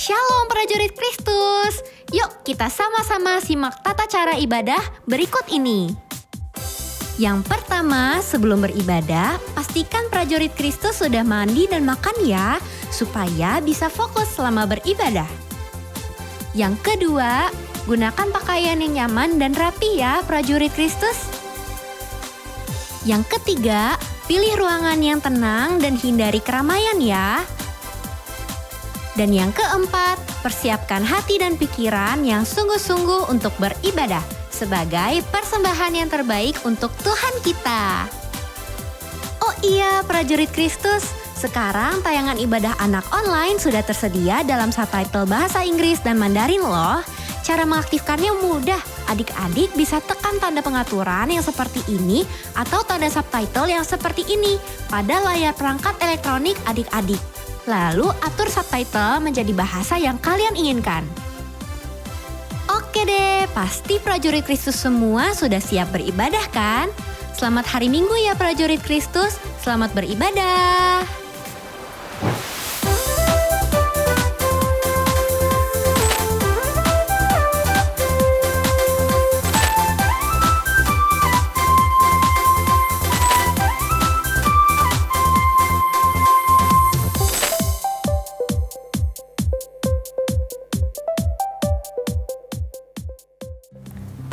Shalom prajurit Kristus. Yuk kita sama-sama simak tata cara ibadah berikut ini. Yang pertama, sebelum beribadah, pastikan prajurit Kristus sudah mandi dan makan ya, supaya bisa fokus selama beribadah. Yang kedua, gunakan pakaian yang nyaman dan rapi ya prajurit Kristus. Yang ketiga, pilih ruangan yang tenang dan hindari keramaian ya. Dan yang keempat, persiapkan hati dan pikiran yang sungguh-sungguh untuk beribadah sebagai persembahan yang terbaik untuk Tuhan kita. Oh iya, prajurit Kristus, sekarang tayangan ibadah anak online sudah tersedia dalam subtitle bahasa Inggris dan Mandarin loh. Cara mengaktifkannya mudah. Adik-adik bisa tekan tanda pengaturan yang seperti ini atau tanda subtitle yang seperti ini pada layar perangkat elektronik adik-adik. Lalu atur subtitle menjadi bahasa yang kalian inginkan. Oke deh, pasti prajurit Kristus semua sudah siap beribadah kan? Selamat hari Minggu ya prajurit Kristus, selamat beribadah.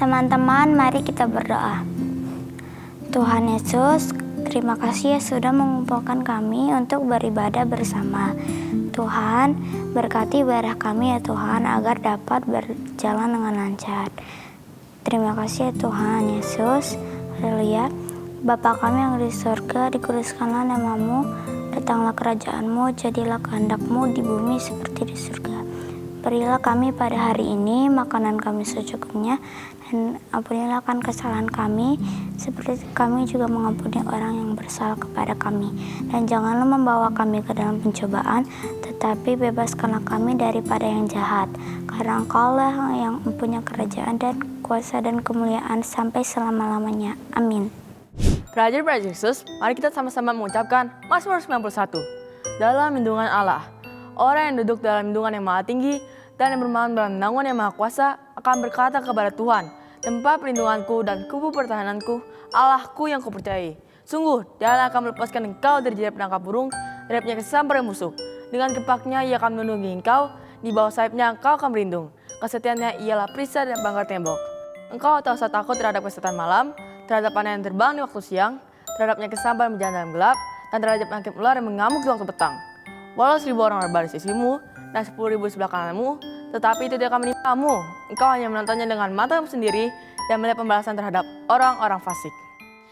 Teman-teman, mari kita berdoa. Tuhan Yesus, terima kasih ya sudah mengumpulkan kami untuk beribadah bersama. Tuhan, berkati ibadah kami ya Tuhan agar dapat berjalan dengan lancar. Terima kasih ya Tuhan Yesus. Haleluya. Bapa kami yang di surga, dikuduskanlah namamu, datanglah kerajaan-Mu, jadilah kehendak-Mu di bumi seperti di surga. Berilah kami pada hari ini makanan kami secukupnya, dan ampunilah kesalahan kami, seperti kami juga mengampuni orang yang bersalah kepada kami. Dan janganlah membawa kami ke dalam pencobaan, tetapi bebaskanlah kami daripada yang jahat. Karena Engkau-lah yang mempunyai kerajaan dan kuasa dan kemuliaan sampai selama-lamanya. Amin. Prajurit Kristus, mari kita sama-sama mengucapkan Mazmur 91. Dalam lindungan Allah. Orang yang duduk dalam lindungan yang maha tinggi dan yang bermalam dalam naungan yang maha kuasa akan berkata kepada Tuhan, tempat perlindunganku dan kubu pertahananku, Allahku yang kupercayai. Sungguh, Dia akan melepaskan engkau dari jerat penangkap burung, dari penyakit sambar yang musuh. Dengan kepaknya Ia akan melindungi engkau, di bawah sayapnya engkau akan berlindung. Kesetiaannya ialah perisai dan bangkai tembok. Engkau tak usah takut terhadap kesehatan malam, terhadap panah yang terbang di waktu siang, terhadap penyakit sambar yang berjalan dalam gelap, dan terhadap penyakit ular yang mengamuk di waktu petang. Walau 1000 orang berbaris di sisimu dan 10.000 di sebelah kananmu, tetapi itu tidak akan menimpamu. Engkau hanya menontonnya dengan matamu sendiri dan melihat pembalasan terhadap orang-orang fasik.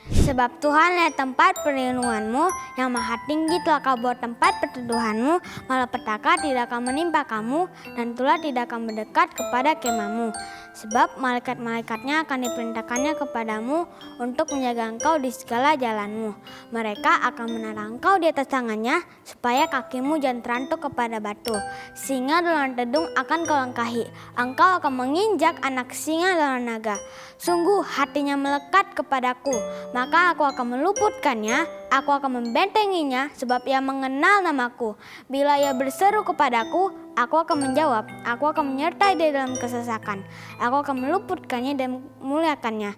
Sebab Tuhanlah tempat perlindunganmu, yang maha tinggi telah kau buat tempat perteduhanmu, malapetaka tidak akan menimpa kamu, dan tulah tidak akan mendekat kepada kemahmu. Sebab malaikat-malaikatnya akan diperintahkannya kepadamu untuk menjaga engkau di segala jalanmu. Mereka akan menaruh engkau di atas tangannya, supaya kakimu jangan terantuk kepada batu. Singa dalam tedung akan kau langkahi, engkau akan menginjak anak singa dalam naga. Sungguh hatinya melekat kepadaku, maka aku akan meluputkannya, aku akan membentenginya, sebab ia mengenal namaku. Bila ia berseru kepadaku, aku akan menjawab, aku akan menyertai dia dalam kesesakan. Aku akan meluputkannya dan memuliakannya.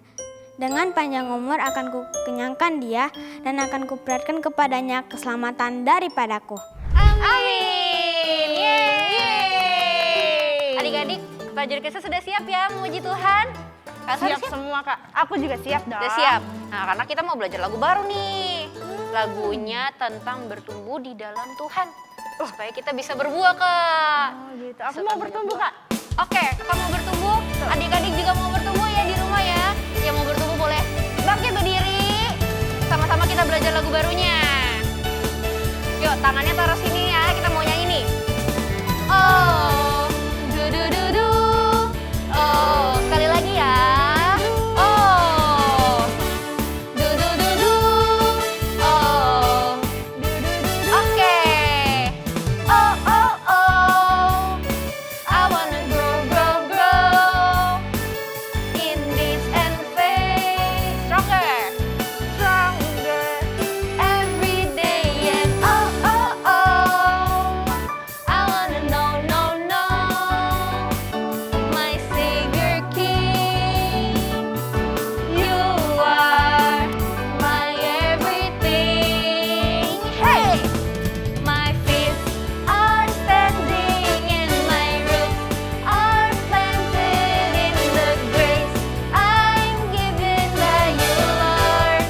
Dengan panjang umur akan kukenyangkan dia, dan akan kuperlihatkan kepadanya keselamatan daripadaku. Amin. Yeay. Adik-adik, prajurit Kristus sudah siap ya memuji Tuhan? Kak, siap semua Kak, aku juga siap dong. Udah siap? Nah, karena kita mau belajar lagu baru nih. Lagunya tentang bertumbuh di dalam Tuhan. Supaya kita bisa berbuah, Kak. Oh gitu, aku mau bertumbuh Kak. Oke, kakak mau bertumbuh, adik-adik juga mau bertumbuh ya di rumah ya. Yang mau bertumbuh boleh bangkit berdiri. Sama-sama kita belajar lagu barunya. Yuk, tangannya taruh sini ya, kita mau nyanyi nih. Oh, du du du du. Oh, sekali lagi ya. Oh, du du du du. Oh, du du du du. Oke. Oh oh oh. I wanna grow grow grow in this and faith. Stronger, stronger every day and oh oh oh. I wanna know my Savior King. You are my everything. Hey, my feet are standing and my roots are planted in the grace I'm given by you, Lord.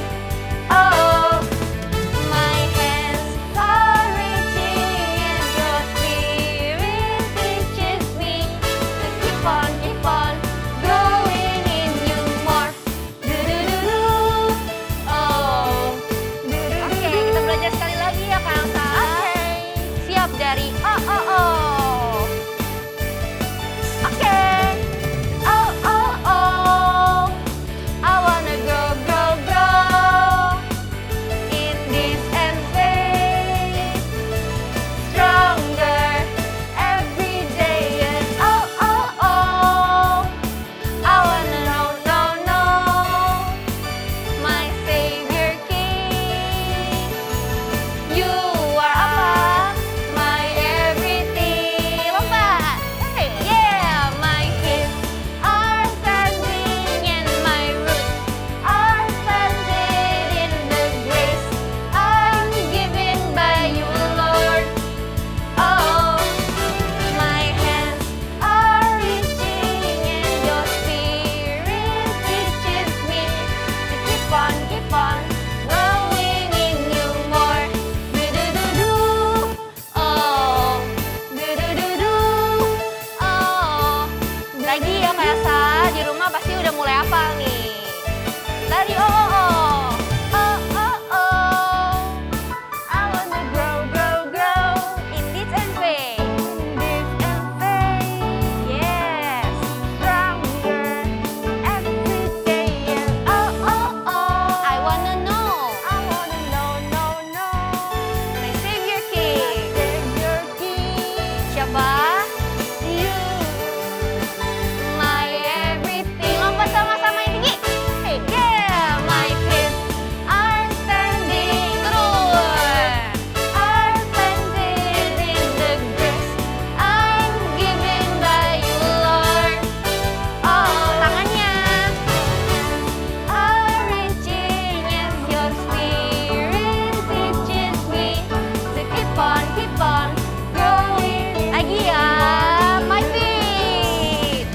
Oh, my hands are reaching and your spirit teaches me to keep on growing in you more. Do do do do. Oh, do do do. Oke, kita belajar sekali lagi ya Kak Elsa. Siap dari oh oh oh. Oke. Oh oh oh. I wanna grow grow grow in this and faith. Stronger every day and oh oh oh. I wanna know my Savior King. You are apa? My everything. Lompat. Hey, yeah, my feet are standing and my roots are planted in the grace I'm given by you, Lord. Oh, my hands are reaching and your spirit teaches me to keep on growing in you more. Do do do do. Oh, do do do do. Oh, lagi ya Kak Elsa, di rumah pasti udah mulai hafal nih. Tadi oh oh oh. Oh oh oh. I wanna grow grow grow in this and faith. Yes, stronger every day. Oh oh oh. I wanna know my Savior King. Siapa? You, my everything. Lompat sama-sama yang tinggi. Hey, yeah, my feet are standing terus. Are planted in the grace I'm given by you, Lord. Oh, tangannya are reaching as your spirit teaches me to keep on growing. Lagi ya, my feet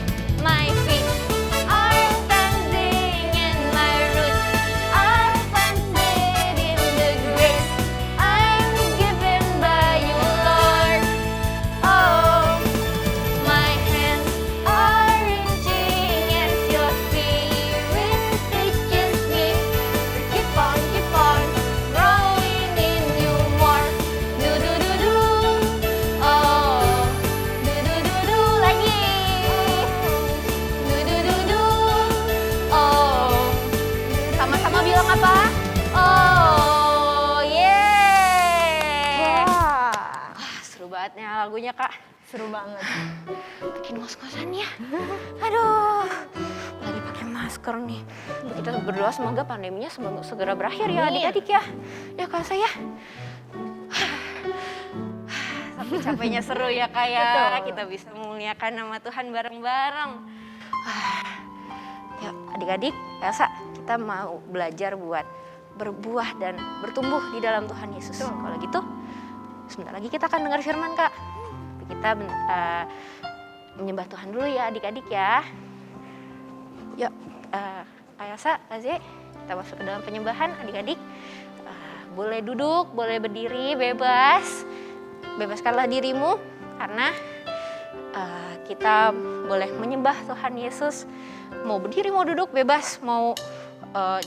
are standing and my roots are planted in the grace I'm given by you, Lord. Oh, my hands are reaching as your spirit teaches me to keep on growing in you more. Do do do do. Oh, do do do do lagi. Do do do do. Oh, sama-sama bilang apa? Oh, yeah. Wah, seru banget nih lagunya Kak. Seru banget. Bikin ngos-ngosan ya. Aduh, lagi pakai masker nih. Kita berdoa semoga pandeminya segera berakhir ya adik-adik ya. Ya Kak saya. Tapi capeknya seru ya Kak ya. Kita bisa memuliakan nama Tuhan bareng-bareng. Yuk adik-adik, Elsa, kita mau belajar buat berbuah dan bertumbuh di dalam Tuhan Yesus. Kalau gitu, sebentar lagi kita akan dengar firman Kak. Kita menyembah Tuhan dulu ya adik-adik ya. Yuk, Kak Elsa, Kak Zee, kita masuk ke dalam penyembahan adik-adik. Boleh duduk, boleh berdiri, bebas. Bebaskanlah dirimu karena kita boleh menyembah Tuhan Yesus. Mau berdiri, mau duduk, bebas. Mau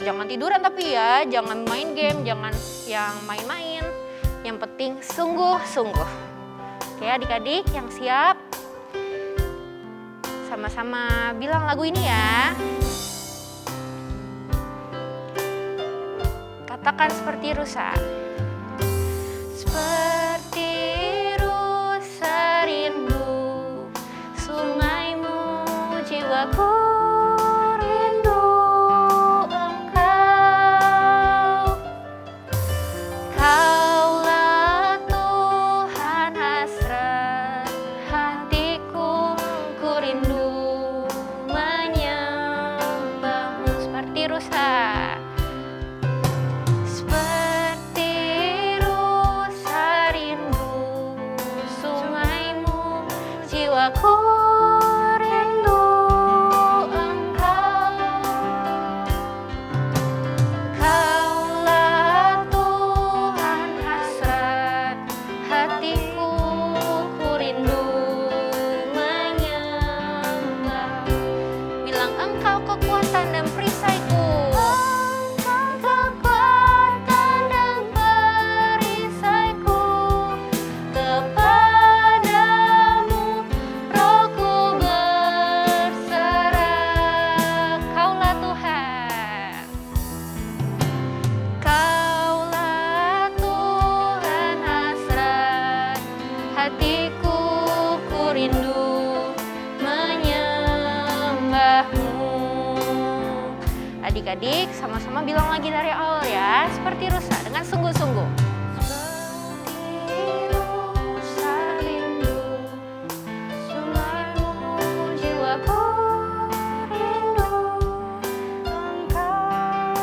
Jangan tiduran tapi ya, jangan main game, jangan yang main-main. Yang penting sungguh-sungguh. Oke adik-adik yang siap? Sama-sama bilang lagu ini ya. Katakan seperti rusa. Seperti rusa rindu sungaimu, jiwaku rindu engkau. Kaulah Tuhan hasrat hatiku, ku rindu menyembahmu. Seperti rusa. Seperti rusa rindu sungaimu, jiwaku rindu engkau. Kaulah Tuhan hasrat hatiku, ku rindu menyembahmu. Bilang engkau kekuatan dan perisaiku. Kekuatan dan perisaiku, kepadamu rohku berserah. Kaulah Tuhan. Kaulah Tuhan hasrat hatiku, ku rindu menyembahmu. Adik-adik sama-sama bilang lagi dari awal ya, seperti rusa dengan sungguh-sungguh. Seperti rusa rindu sungaimu, jiwaku rindu engkau.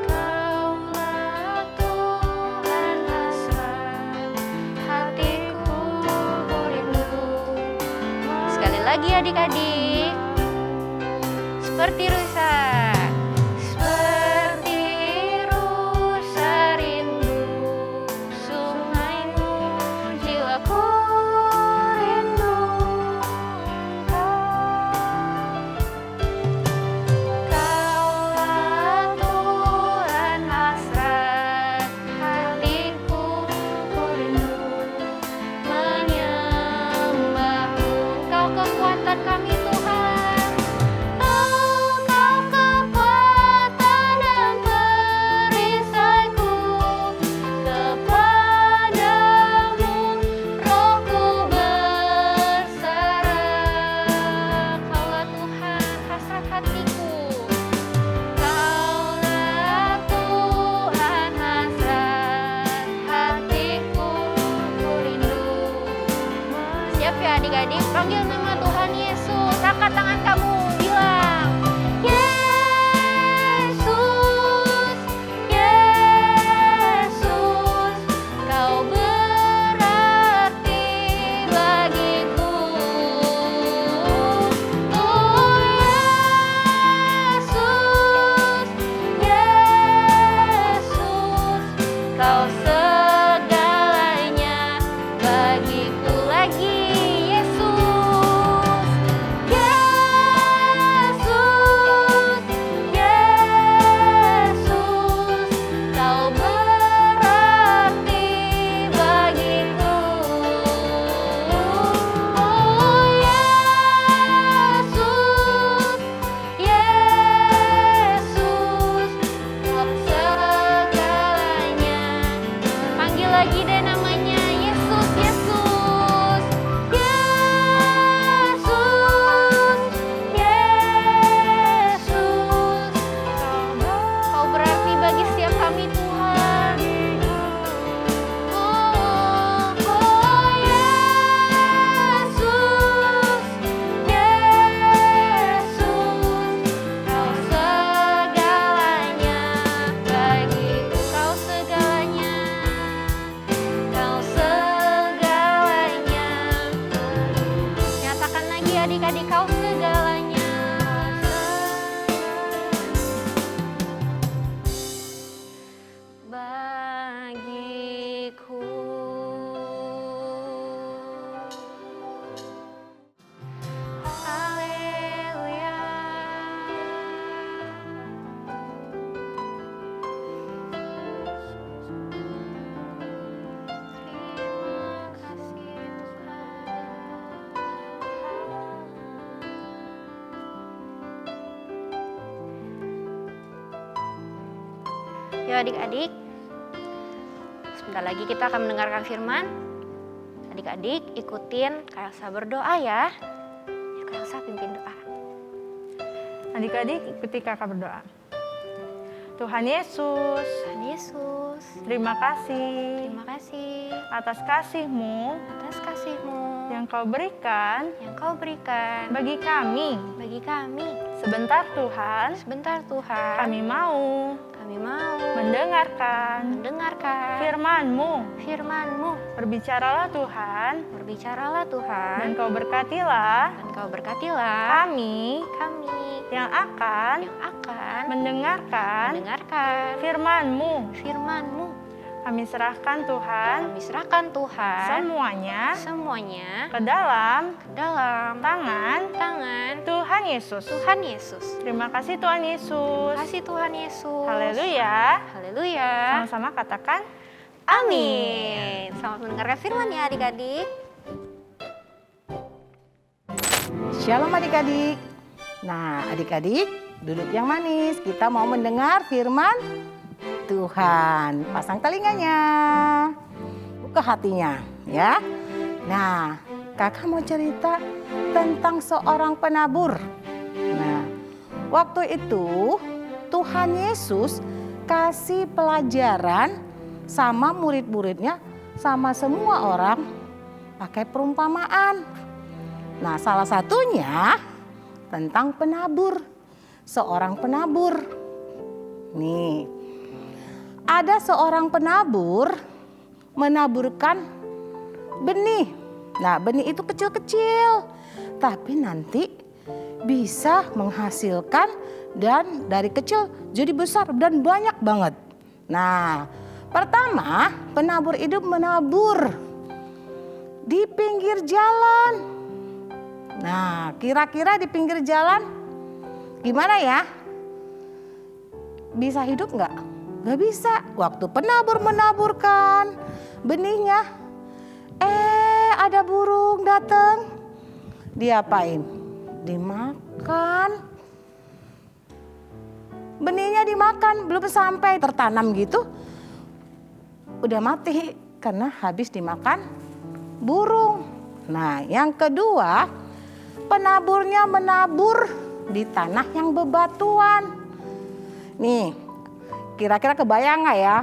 Kaulah Tuhan hasrat hatiku, ku rindu. Sekali lagi adik-adik. Seperti rusa. Seperti rusa rindu sungaimu, jiwaku rindu engkau. Kaulah Tuhan hasrat hatiku, ku rindu menyembahmu. Kau kekuatan kami Tuhan. Engkau Yuk adik-adik, sebentar lagi kita akan mendengarkan firman. Adik-adik ikutin Kak Elsa berdoa ya. Ya Kak Elsa pimpin doa. Adik-adik ikuti kakak berdoa. Tuhan Yesus, Tuhan Yesus, terima kasih terima kasih atas kasih-Mu atas kasih-Mu yang Kau berikan yang Kau berikan bagi kami. Sebentar Tuhan, Tuhan, kami mau kami mau mendengarkan mendengarkan firman-Mu. firman-Mu. Berbicaralah Tuhan, Berbicaralah Tuhan, dan Kau berkatilah dan Kau berkatilah kami kami yang akan yang akan mendengarkan mendengarkan firman-Mu. firman-Mu. Kami serahkan Tuhan Kami serahkan Tuhan semuanya ke dalam ke dalam tangan Tuhan Yesus. Tuhan Yesus. Terima kasih Tuhan Yesus. Terima kasih Tuhan Yesus. Haleluya. Haleluya. Sama-sama katakan Amin. Selamat mendengarkan firman ya adik-adik. Shalom adik-adik. Nah adik-adik duduk yang manis. Kita mau mendengar firman Tuhan. Pasang telinganya. Buka hatinya ya. Nah kakak mau cerita tentang seorang penabur. Nah waktu itu Tuhan Yesus kasih pelajaran sama murid-muridnya, sama semua orang pakai perumpamaan. Nah salah satunya tentang penabur, seorang penabur. Nih, ada seorang penabur menaburkan benih. Nah benih itu kecil-kecil, tapi nanti bisa menghasilkan dan dari kecil jadi besar dan banyak banget. Nah pertama penabur itu menabur di pinggir jalan. Nah kira-kira di pinggir jalan gimana ya? Bisa hidup nggak? Nggak bisa. Waktu penabur menaburkan benihnya, ada burung datang. Diapain? Dimakan. Benihnya dimakan, belum sampai tertanam gitu, udah mati karena habis dimakan burung. Nah yang kedua, penaburnya menabur di tanah yang bebatuan. Nih, kira-kira kebayang nggak ya?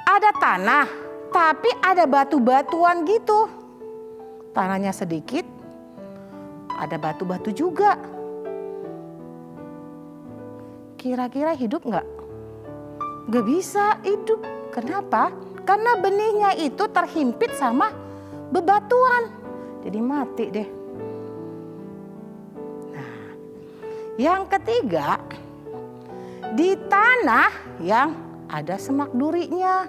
Ada tanah, tapi ada batu-batuan gitu. Tanahnya sedikit, ada batu-batu juga. Kira-kira hidup nggak? Nggak bisa hidup. Kenapa? Karena benihnya itu terhimpit sama bebatuan. Jadi mati deh. Nah, yang ketiga, di tanah yang ada semak durinya.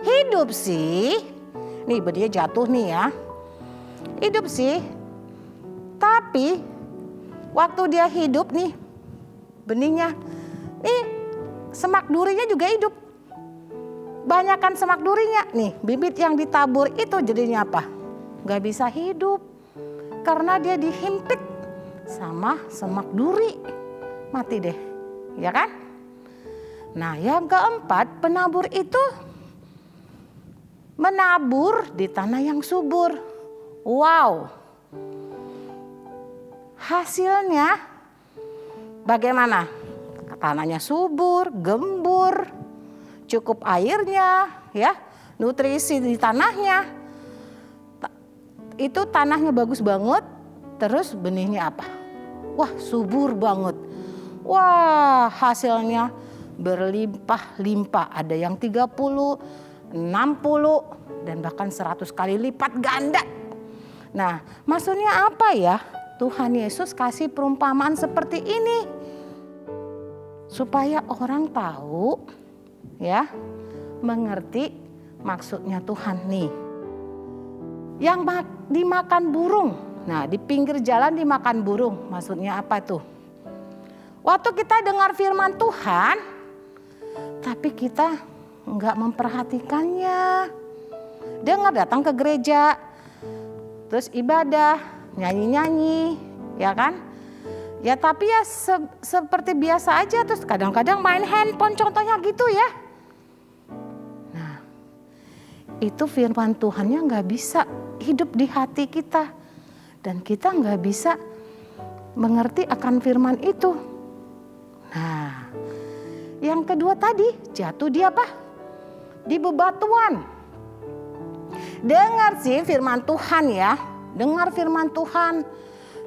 Hidup sih. Nih benihnya jatuh nih ya. Hidup sih. Tapi waktu dia hidup nih, benihnya, semak durinya juga hidup. Banyakan semak durinya. Nih bibit yang ditabur itu jadinya apa? Gak bisa hidup. Karena dia dihimpit sama semak duri. Mati deh. Ya kan? Nah yang keempat, penabur itu menabur di tanah yang subur. Wow. Hasilnya bagaimana? Tanahnya subur, gembur, cukup airnya, ya, nutrisi di tanahnya. Itu tanahnya bagus banget, terus benihnya apa? Wah, subur banget. Wah, hasilnya berlimpah-limpah. Ada yang 30, 60, dan bahkan 100 kali lipat ganda. Nah, maksudnya apa ya? Tuhan Yesus kasih perumpamaan seperti ini. Supaya orang tahu, ya, mengerti maksudnya Tuhan nih. Yang dimakan burung, nah di pinggir jalan dimakan burung, maksudnya apa tuh? Waktu kita dengar firman Tuhan, tapi kita nggak memperhatikannya. Dengar datang ke gereja, terus ibadah, nyanyi-nyanyi, ya kan? Ya tapi ya seperti biasa aja, terus kadang-kadang main handphone contohnya gitu ya. Nah, itu firman Tuhannya nggak bisa hidup di hati kita. Dan kita nggak bisa mengerti akan firman itu. Nah, yang kedua tadi jatuh di apa? Di bebatuan. Dengar sih firman Tuhan ya. Dengar firman Tuhan.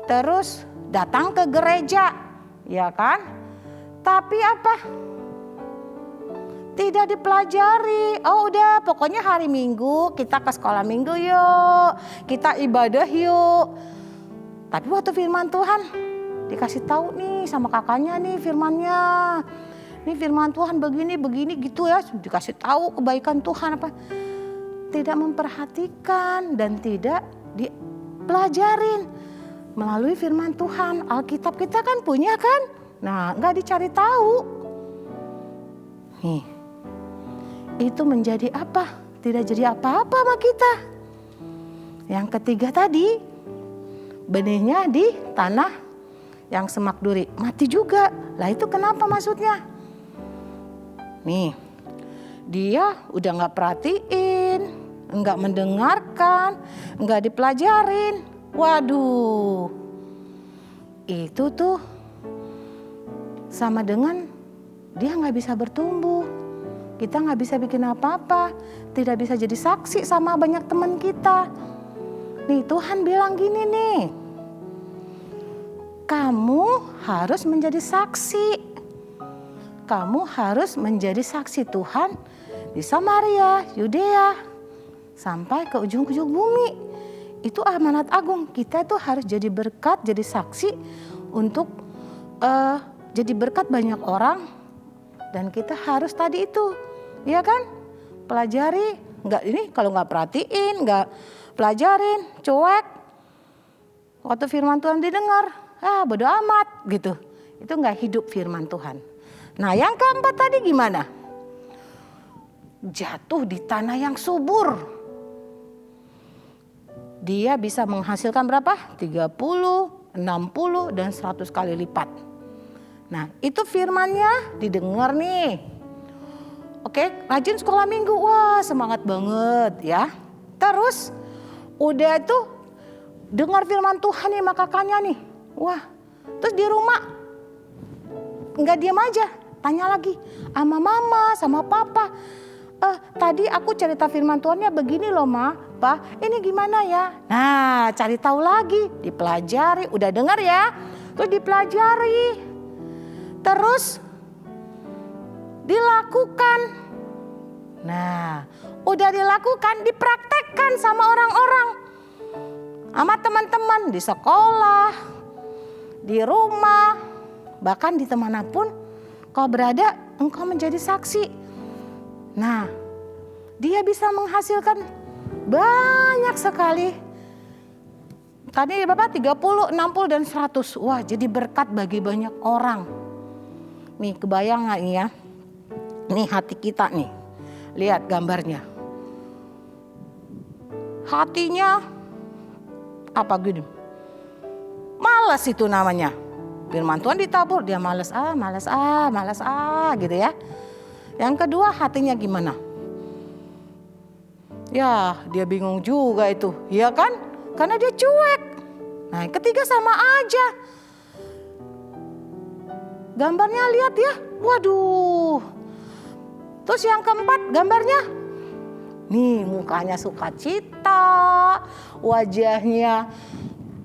Terus datang ke gereja, ya kan? Tapi apa? Tidak dipelajari. Oh udah, pokoknya hari Minggu kita ke sekolah Minggu yuk. Kita ibadah yuk. Tapi waktu firman Tuhan dikasih tahu nih sama kakaknya nih firmannya. Nih firman Tuhan begini gitu ya. Dikasih tahu kebaikan Tuhan apa. Tidak memperhatikan dan tidak dipelajarin. Melalui firman Tuhan, Alkitab kita kan punya kan? Nah, nggak dicari tahu. Nih, itu menjadi apa? Tidak jadi apa-apa sama kita. Yang ketiga tadi, benihnya di tanah yang semak duri. Mati juga. Lah itu kenapa maksudnya? Nih, dia udah nggak perhatiin, nggak mendengarkan, nggak dipelajarin. Waduh, itu tuh sama dengan dia nggak bisa bertumbuh. Kita nggak bisa bikin apa-apa, tidak bisa jadi saksi sama banyak teman kita. Nih Tuhan bilang gini nih, kamu harus menjadi saksi. Kamu harus menjadi saksi Tuhan di Samaria, Yudea, sampai ke ujung-ujung bumi. Itu amanat agung, kita tuh harus jadi berkat, jadi saksi untuk jadi berkat banyak orang. Dan kita harus tadi itu, ya kan? Pelajari, nggak ini kalau nggak perhatiin, nggak pelajarin, cuek. Waktu firman Tuhan didengar, bodo amat gitu. Itu nggak hidup firman Tuhan. Nah yang keempat tadi gimana? Jatuh di tanah yang subur. Dia bisa menghasilkan berapa? 30, 60, dan 100 kali lipat. Nah itu firmannya didengar nih. Oke, rajin sekolah minggu. Wah semangat banget ya. Terus udah itu dengar firman Tuhan nih sama kakaknya nih. Wah terus di rumah nggak diam aja. Tanya lagi sama mama, sama papa. Tadi aku cerita firman Tuhannya begini loh Ma, Pa, ini gimana ya? Nah cari tahu lagi, dipelajari, udah dengar ya, terus dipelajari, terus dilakukan. Nah udah dilakukan, dipraktekkan sama orang-orang, sama teman-teman di sekolah, di rumah, bahkan di temanapun kau berada, engkau menjadi saksi. Nah, dia bisa menghasilkan banyak sekali. Tadi Bapak 30, 60, dan 100. Wah jadi berkat bagi banyak orang. Nih kebayang gak ya? Nih hati kita nih. Lihat gambarnya. Hatinya apa gini? Malas itu namanya. Firman Tuhan ditabur, dia malas gitu ya. Yang kedua hatinya gimana? Ya dia bingung juga itu, ya kan? Karena dia cuek. Nah yang ketiga sama aja. Gambarnya lihat ya, waduh. Terus yang keempat gambarnya. Nih mukanya sukacita, wajahnya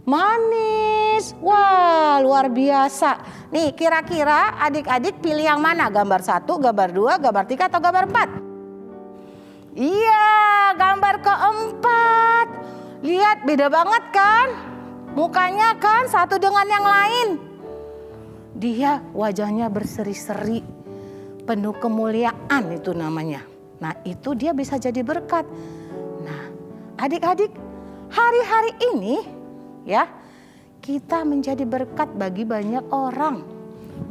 manis. Wah luar biasa. Nih kira-kira adik-adik pilih yang mana? Gambar 1, gambar 2, gambar 3 atau gambar 4? Iya gambar keempat. Lihat beda banget kan? Mukanya kan satu dengan yang lain. Dia wajahnya berseri-seri. Penuh kemuliaan itu namanya. Nah itu dia bisa jadi berkat. Nah adik-adik hari-hari ini ya kita menjadi berkat bagi banyak orang.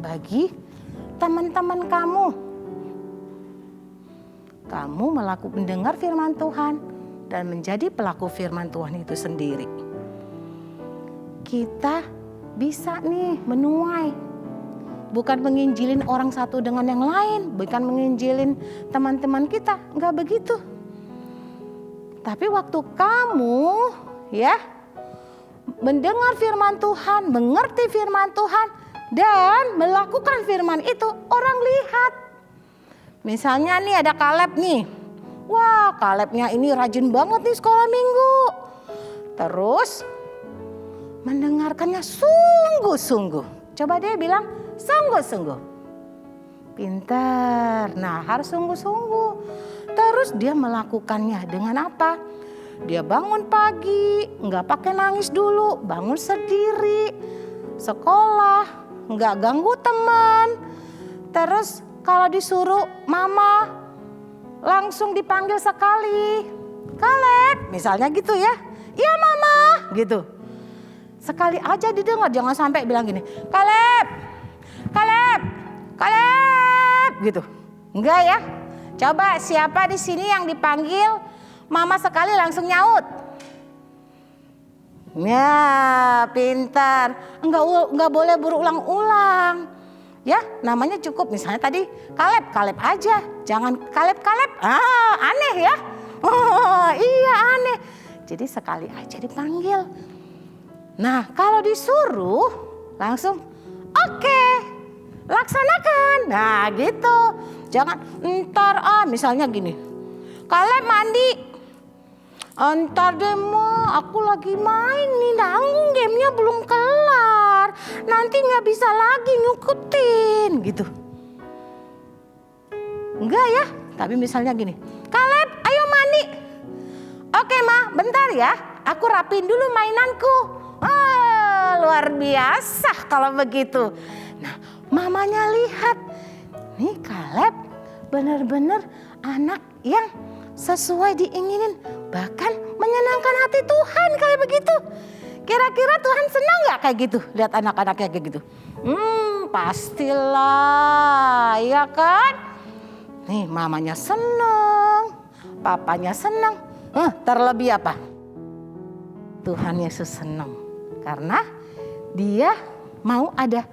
Bagi teman-teman kamu. Kamu mendengar firman Tuhan dan menjadi pelaku firman Tuhan itu sendiri. Kita bisa nih menuai. Bukan menginjilin orang satu dengan yang lain, bukan menginjilin teman-teman kita, enggak begitu. Tapi waktu kamu ya mendengar firman Tuhan, mengerti firman Tuhan, dan melakukan firman itu, orang lihat. Misalnya nih ada Kaleb nih. Wah, Kalebnya ini rajin banget nih sekolah minggu. Terus mendengarkannya sungguh-sungguh. Coba dia bilang sungguh-sungguh. Pintar. Nah, harus sungguh-sungguh. Terus dia melakukannya dengan apa? Dia bangun pagi, nggak pakai nangis dulu, bangun sendiri, sekolah, nggak ganggu teman. Terus kalau disuruh mama, langsung dipanggil sekali. Kaleb, misalnya gitu ya. Iya mama, gitu. Sekali aja didengar, jangan sampai bilang gini, Kaleb, Kaleb, Kaleb, gitu. Enggak ya. Coba siapa di sini yang dipanggil mama sekali langsung nyaut? Ya, pintar. Enggak boleh berulang-ulang. Ya, namanya cukup misalnya tadi Kaleb, Kaleb aja. Jangan Kaleb, Kaleb. Ah, aneh ya. Oh, iya aneh. Jadi sekali aja dipanggil. Nah, kalau disuruh langsung oke, laksanakan. Nah, gitu. Jangan entar misalnya gini. Kaleb mandi. Entar deh Ma, aku lagi main nih, nanggung gamenya belum kelar. Nanti gak bisa lagi ngikutin gitu. Enggak ya, tapi misalnya gini. Kaleb ayo mandi. Oke Ma, bentar ya, aku rapiin dulu mainanku. Luar biasa kalau begitu. Nah, mamanya lihat. Nih Kaleb benar-benar anak yang sesuai diinginin, bahkan menyenangkan hati Tuhan kayak begitu. Kira-kira Tuhan senang gak kayak gitu lihat anak-anaknya kayak gitu? Pastilah, ya kan? Nih mamanya senang, papanya senang. Terlebih apa? Tuhan Yesus senang karena dia mau ada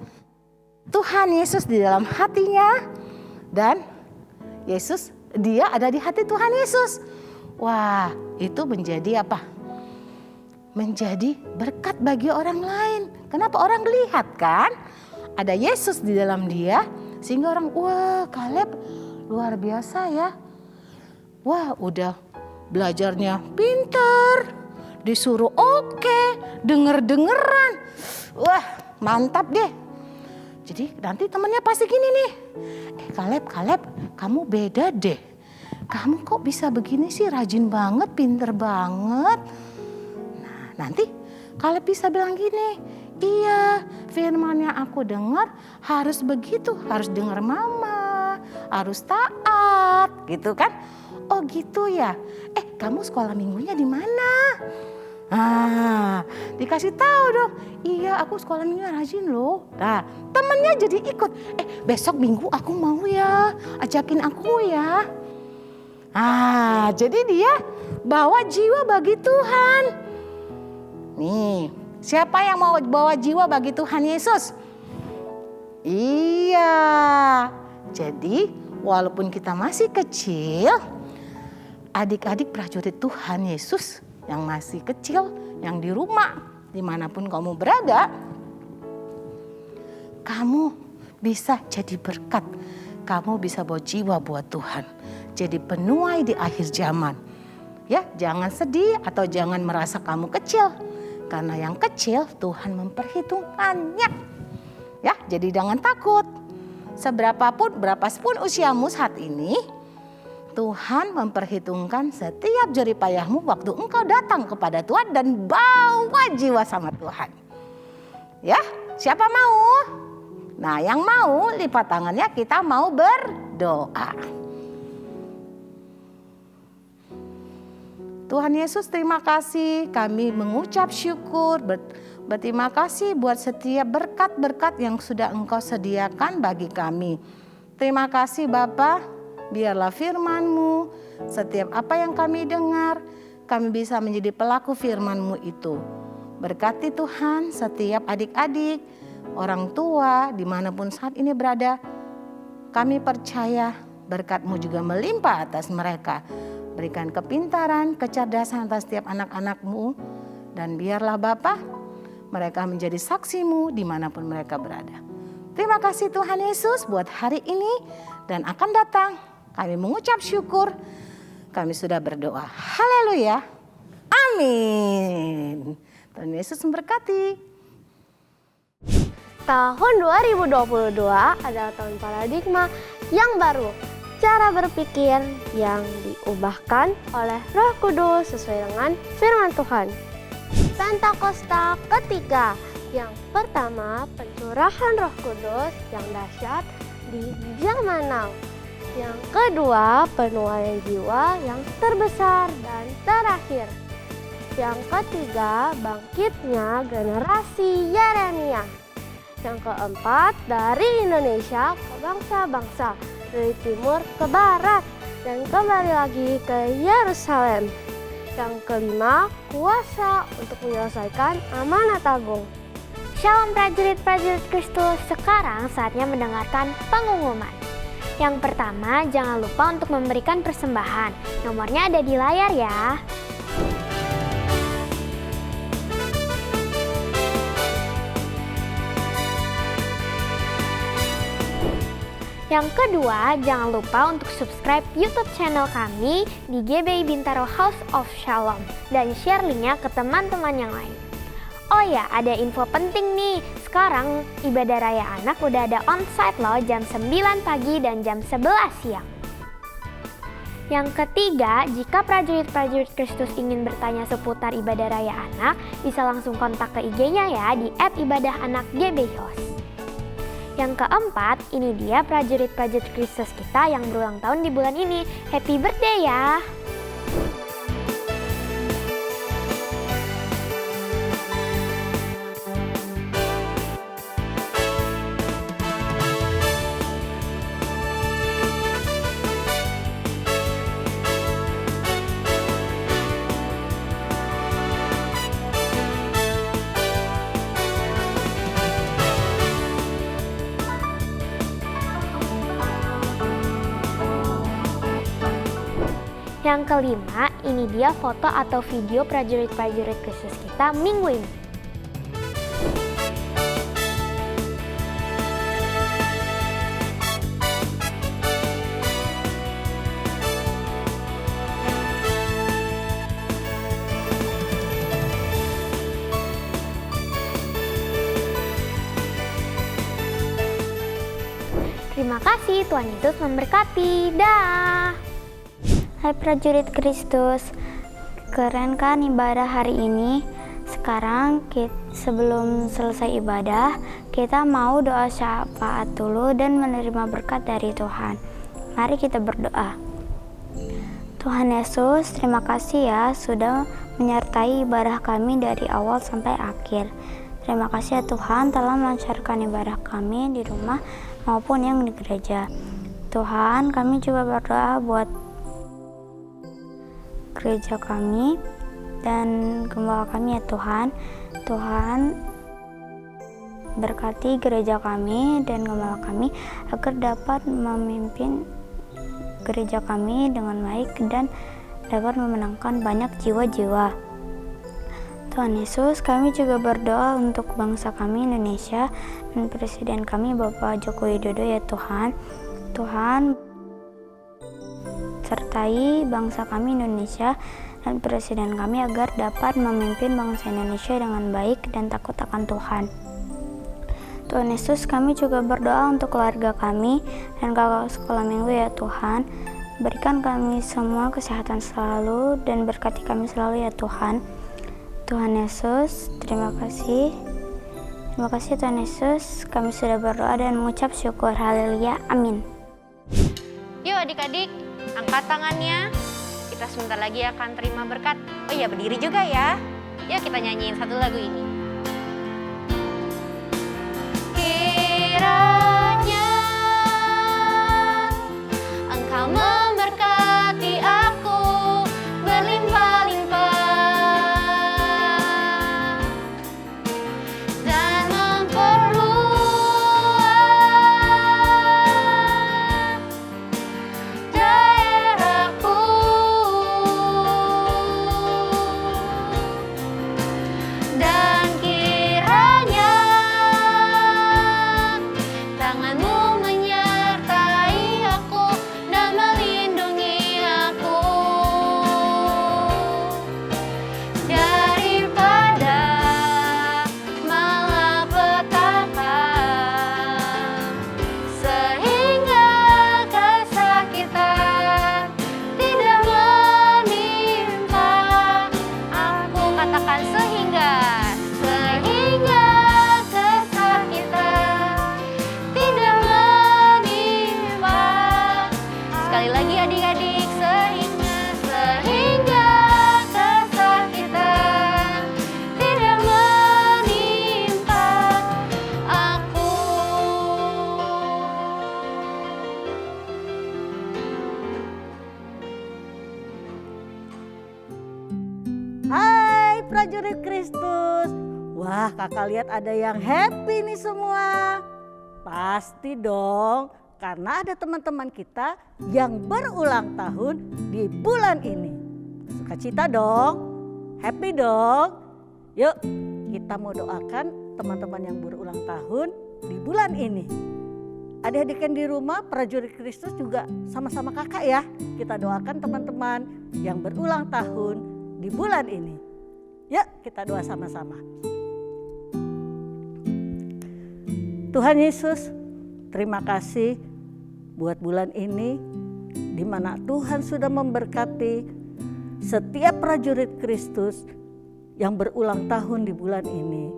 Tuhan Yesus di dalam hatinya dan dia ada di hati Tuhan Yesus. Wah, itu menjadi apa? Menjadi berkat bagi orang lain. Kenapa? Orang lihat kan? Ada Yesus di dalam dia. Sehingga orang, wah Kaleb luar biasa ya. Wah udah belajarnya pintar. Disuruh oke, denger-dengeran. Wah mantap deh. Jadi nanti temennya pasti gini nih. Kaleb, kamu beda deh. Kamu kok bisa begini sih, rajin banget, pinter banget. Nah nanti Kaleb bisa bilang gini, iya firman yang aku dengar harus begitu, harus dengar mama, harus taat gitu kan. Oh gitu ya, kamu sekolah minggunya di mana? Dikasih tahu dong, iya aku sekolah minggunya rajin loh. Nah temennya jadi ikut, besok minggu aku mau ya, ajakin aku ya. Jadi dia bawa jiwa bagi Tuhan. Nih, siapa yang mau bawa jiwa bagi Tuhan Yesus? Iya. Jadi walaupun kita masih kecil, adik-adik prajurit Tuhan Yesus yang masih kecil, yang di rumah, dimanapun kamu berada, kamu bisa jadi berkat. Kamu bisa bawa jiwa buat Tuhan. Jadi penuai di akhir zaman. Ya, jangan sedih atau jangan merasa kamu kecil. Karena yang kecil Tuhan memperhitungkannya. Ya, jadi jangan takut. Berapapun usiamu saat ini, Tuhan memperhitungkan setiap jerih payahmu waktu engkau datang kepada Tuhan dan bawa jiwa sama Tuhan. Ya, siapa mau? Nah, yang mau lipat tangannya, kita mau berdoa. Tuhan Yesus, terima kasih, kami mengucap syukur, berterima kasih buat setiap berkat-berkat yang sudah Engkau sediakan bagi kami. Terima kasih Bapa, biarlah firman-Mu, setiap apa yang kami dengar, kami bisa menjadi pelaku firman-Mu itu. Berkati Tuhan setiap adik-adik, orang tua dimanapun saat ini berada. Kami percaya berkat-Mu juga melimpah atas mereka. Berikan kepintaran, kecerdasan atas setiap anak-anak-Mu. Dan biarlah Bapa, mereka menjadi saksi-Mu dimanapun mereka berada. Terima kasih Tuhan Yesus buat hari ini dan akan datang. Kami mengucap syukur. Kami sudah berdoa. Haleluya. Amin. Tuhan Yesus memberkati. Tahun 2022 adalah tahun paradigma yang baru. Cara berpikir yang diubahkan oleh Roh Kudus sesuai dengan firman Tuhan. Pentakosta ketiga. Yang pertama, pencurahan Roh Kudus yang dahsyat di zaman now. Yang kedua, penuaian jiwa yang terbesar dan terakhir. Yang ketiga, bangkitnya generasi Yeremia. Yang keempat, dari Indonesia ke bangsa-bangsa, dari timur ke barat, dan kembali lagi ke Yerusalem. Yang kelima, kuasa untuk menyelesaikan amanat agung. Shalom prajurit-prajurit Kristus, sekarang saatnya mendengarkan pengumuman. Yang pertama, jangan lupa untuk memberikan persembahan. Nomornya ada di layar ya. Yang kedua, jangan lupa untuk subscribe YouTube channel kami di GBI Bintaro House of Shalom dan share linknya ke teman-teman yang lain. Oh ya, ada info penting nih. Sekarang ibadah raya anak udah ada onsite loh jam 9 pagi dan jam 11 siang. Yang ketiga, jika prajurit-prajurit Kristus ingin bertanya seputar ibadah raya anak, bisa langsung kontak ke IG-nya ya di @ibadahanak_gbhos. Yang keempat, ini dia prajurit-prajurit Kristus kita yang berulang tahun di bulan ini. Happy birthday ya! Yang kelima, ini dia foto atau video prajurit-prajurit Kristus kita minggu ini. Terima kasih, Tuhan Yesus memberkati. Dah. Hai prajurit Kristus, keren kan ibadah hari ini? Sekarang sebelum selesai ibadah, kita mau doa syafaat dulu dan menerima berkat dari Tuhan. Mari kita berdoa. Tuhan Yesus, terima kasih ya sudah menyertai ibadah kami dari awal sampai akhir. Terima kasih ya Tuhan telah melancarkan ibadah kami di rumah maupun yang di gereja. Tuhan, kami juga berdoa buat gereja kami dan gembala kami ya Tuhan. Tuhan berkati gereja kami dan gembala kami agar dapat memimpin gereja kami dengan baik dan dapat memenangkan banyak jiwa-jiwa. Tuhan Yesus, kami juga berdoa untuk bangsa kami Indonesia dan Presiden kami Bapak Joko Widodo ya Tuhan. Tuhan sertai bangsa kami Indonesia dan Presiden kami agar dapat memimpin bangsa Indonesia dengan baik dan takut akan Tuhan. Tuhan Yesus, kami juga berdoa untuk keluarga kami dan kakak sekolah minggu ya Tuhan. Berikan kami semua kesehatan selalu dan berkati kami selalu ya Tuhan. Tuhan Yesus, terima kasih. Terima kasih Tuhan Yesus, kami sudah berdoa dan mengucap syukur. Haleluya, amin. Yuk adik-adik, angkat tangannya. Kita sebentar lagi akan terima berkat. Oh iya, berdiri juga ya. Yuk kita nyanyiin satu lagu ini. Kiranya Engkau memberkati aku berlimpah-limpah. prajurit Kristus. Wah, kakak lihat ada yang happy nih semua. Pasti dong, karena ada teman-teman kita yang berulang tahun di bulan ini. Sukacita dong, happy dong. Yuk, kita mau doakan teman-teman yang berulang tahun di bulan ini. Adik-adik yang di rumah prajurit Kristus juga sama-sama kakak ya. Kita doakan teman-teman yang berulang tahun di bulan ini. Yuk, kita doa sama-sama. Tuhan Yesus, terima kasih buat bulan ini di mana Tuhan sudah memberkati setiap prajurit Kristus yang berulang tahun di bulan ini.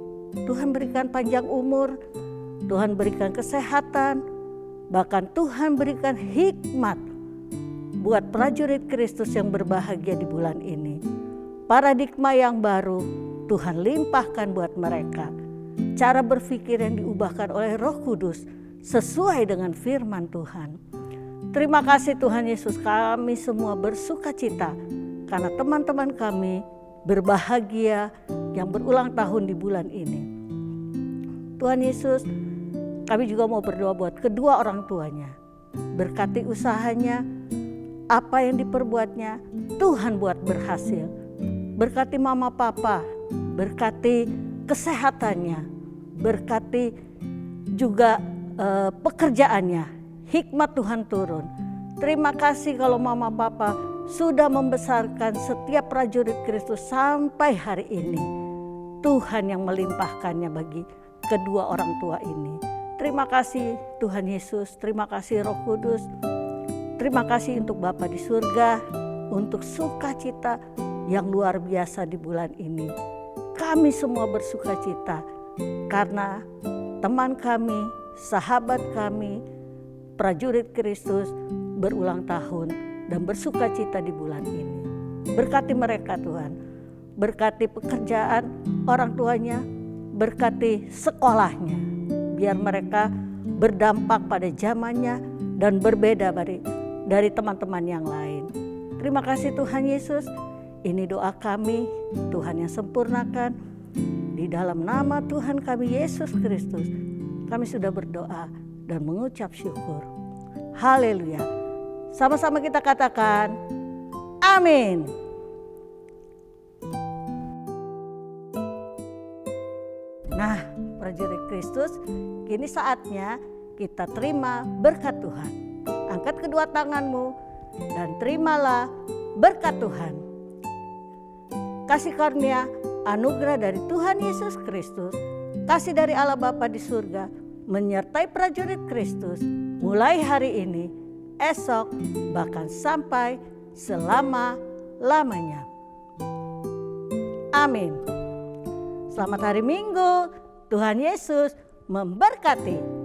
Tuhan berikan panjang umur, Tuhan berikan kesehatan, bahkan Tuhan berikan hikmat buat prajurit Kristus yang berbahagia di bulan ini. Paradigma yang baru Tuhan limpahkan buat mereka. Cara berpikir yang diubahkan oleh Roh Kudus sesuai dengan firman Tuhan. Terima kasih Tuhan Yesus, kami semua bersukacita karena teman-teman kami berbahagia yang berulang tahun di bulan ini. Tuhan Yesus, kami juga mau berdoa buat kedua orang tuanya. Berkati usahanya, apa yang diperbuatnya, Tuhan buat berhasil. Berkati mama papa, berkati kesehatannya, berkati juga pekerjaannya, hikmat Tuhan turun. Terima kasih kalau mama papa sudah membesarkan setiap prajurit Kristus sampai hari ini. Tuhan yang melimpahkannya bagi kedua orang tua ini. Terima kasih Tuhan Yesus, terima kasih Roh Kudus. Terima kasih untuk Bapa di surga, untuk sukacita yang luar biasa di bulan ini. Kami semua bersukacita karena teman kami, sahabat kami, prajurit Kristus berulang tahun dan bersukacita di bulan ini. Berkati mereka Tuhan, berkati pekerjaan orang tuanya, berkati sekolahnya, biar mereka berdampak pada zamannya dan berbeda dari teman-teman yang lain. Terima kasih Tuhan Yesus, ini doa kami, Tuhan yang sempurnakan. Di dalam nama Tuhan kami Yesus Kristus, kami sudah berdoa dan mengucap syukur. Haleluya. Sama-sama kita katakan, amin. Nah, prajurit Kristus, kini saatnya kita terima berkat Tuhan. Angkat kedua tanganmu dan terimalah berkat Tuhan. Kasih karunia, anugerah dari Tuhan Yesus Kristus, kasih dari Allah Bapa di surga, menyertai prajurit Kristus mulai hari ini, esok, bahkan sampai selama-lamanya. Amin. Selamat hari Minggu, Tuhan Yesus memberkati.